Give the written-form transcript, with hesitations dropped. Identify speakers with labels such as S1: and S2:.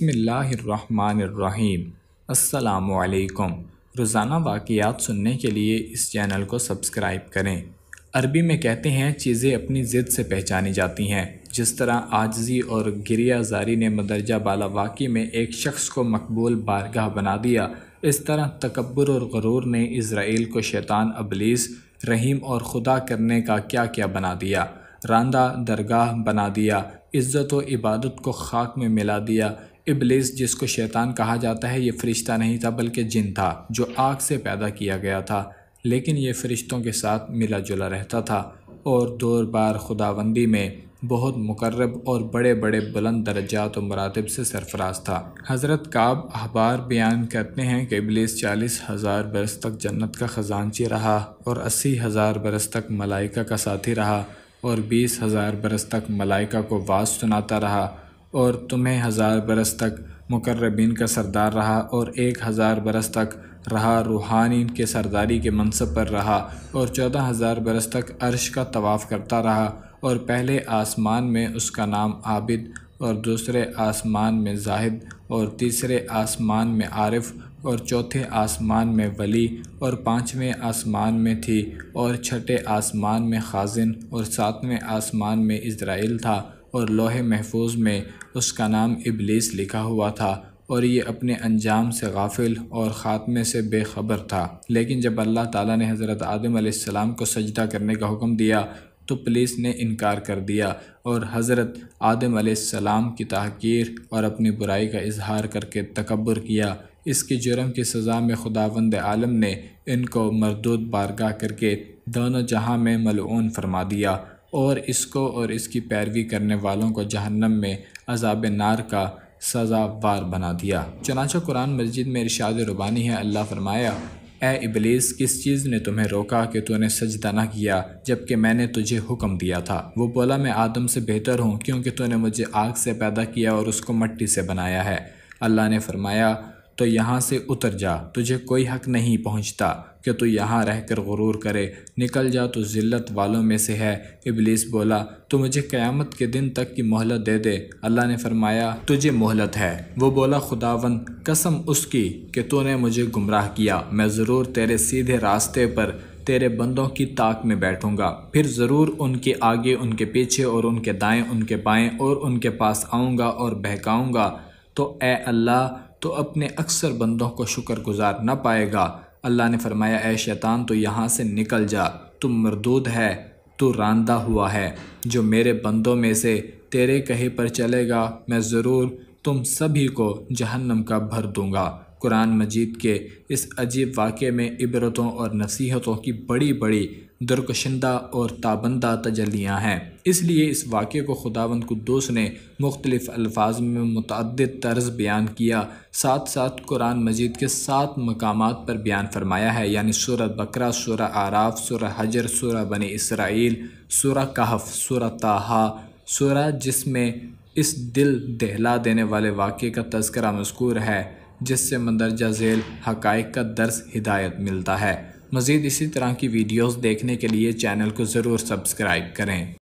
S1: بسم اللہ الرحمن الرحیم۔ السلام علیکم۔ روزانہ واقعات سننے کے لیے اس چینل کو سبسکرائب کریں۔ عربی میں کہتے ہیں چیزیں اپنی ضد سے پہچانی جاتی ہیں۔ جس طرح عاجزی اور گریہ زاری نے مندرجہ بالا واقعے میں ایک شخص کو مقبول بارگاہ بنا دیا، اس طرح تکبر اور غرور نے اسرائیل کو شیطان ابلیس رحیم اور خدا کرنے کا کیا کیا بنا دیا، راندہ درگاہ بنا دیا، عزت و عبادت کو خاک میں ملا دیا۔ ابلیس جس کو شیطان کہا جاتا ہے یہ فرشتہ نہیں تھا بلکہ جن تھا جو آگ سے پیدا کیا گیا تھا، لیکن یہ فرشتوں کے ساتھ ملا جلا رہتا تھا اور دور بار خداوندی میں بہت مقرب اور بڑے بڑے بلند درجات و مراتب سے سرفراز تھا۔ حضرت کعب احبار بیان کرتے ہیں کہ ابلیس 40,000 برس تک جنت کا خزانچی رہا اور 80,000 برس تک ملائکہ کا ساتھی رہا اور 20,000 برس تک ملائکہ کو واعظ سناتا رہا اور تمہیں 1000 برس تک مقربین کا سردار رہا اور 1000 برس تک رہا روحانی کے سرداری کے منصب پر رہا اور 14,000 برس تک عرش کا طواف کرتا رہا اور پہلے آسمان میں اس کا نام عابد اور دوسرے آسمان میں زاہد اور تیسرے آسمان میں عارف اور چوتھے آسمان میں ولی اور پانچویں آسمان میں تھی اور چھٹے آسمان میں خازن اور ساتویں آسمان میں اسرائیل تھا اور لوح محفوظ میں اس کا نام ابلیس لکھا ہوا تھا اور یہ اپنے انجام سے غافل اور خاتمے سے بے خبر تھا۔ لیکن جب اللہ تعالیٰ نے حضرت آدم علیہ السلام کو سجدہ کرنے کا حکم دیا تو ابلیس نے انکار کر دیا اور حضرت آدم علیہ السلام کی تحقیر اور اپنی برائی کا اظہار کر کے تکبر کیا۔ اس کی جرم کی سزا میں خداوند عالم نے ان کو مردود بارگاہ کر کے دونوں جہاں میں ملعون فرما دیا اور اس کو اور اس کی پیروی کرنے والوں کو جہنم میں عذاب نار کا سزاوار بنا دیا۔ چنانچہ قرآن مجید میں ارشاد ربانی ہے، اللہ فرمایا، اے ابلیس کس چیز نے تمہیں روکا کہ تو نے سجدہ نہ کیا جبکہ میں نے تجھے حکم دیا تھا؟ وہ بولا میں آدم سے بہتر ہوں کیونکہ تو نے مجھے آگ سے پیدا کیا اور اس کو مٹی سے بنایا ہے۔ اللہ نے فرمایا تو یہاں سے اتر جا، تجھے کوئی حق نہیں پہنچتا کہ تو یہاں رہ کر غرور کرے، نکل جا تو ذلت والوں میں سے ہے۔ ابلیس بولا تو مجھے قیامت کے دن تک کی مہلت دے دے۔ اللہ نے فرمایا تجھے مہلت ہے۔ وہ بولا خداوند قسم اس کی کہ تو نے مجھے گمراہ کیا، میں ضرور تیرے سیدھے راستے پر تیرے بندوں کی طاق میں بیٹھوں گا، پھر ضرور ان کے آگے ان کے پیچھے اور ان کے دائیں ان کے بائیں اور ان کے پاس آؤں گا اور بہکاؤں گا، تو اے اللہ تو اپنے اکثر بندوں کو شکر گزار نہ پائے گا۔ اللہ نے فرمایا اے شیطان تو یہاں سے نکل جا، تم مردود ہے، تو راندہ ہوا ہے، جو میرے بندوں میں سے تیرے کہے پر چلے گا میں ضرور تم سبھی کو جہنم کا بھر دوں گا۔ قرآن مجید کے اس عجیب واقعے میں عبرتوں اور نصیحتوں کی بڑی بڑی درکشندہ اور تابندہ تجلیاں ہیں، اس لیے اس واقعے کو خداوند قدوس نے مختلف الفاظ میں متعدد طرز بیان کیا، ساتھ ساتھ قرآن مجید کے 7 مقامات پر بیان فرمایا ہے، یعنی سورہ بقرہ، سورہ اعراف، سورہ حجر، سورہ بنی اسرائیل، سورہ کہف، سورہ طٰہٰ، سورہ جس میں اس دل دہلا دینے والے واقعے کا تذکرہ مذکور ہے جس سے مندرجہ ذیل حقائق کا درس ہدایت ملتا ہے۔ مزید اسی طرح کی ویڈیوز دیکھنے کے لیے چینل کو ضرور سبسکرائب کریں۔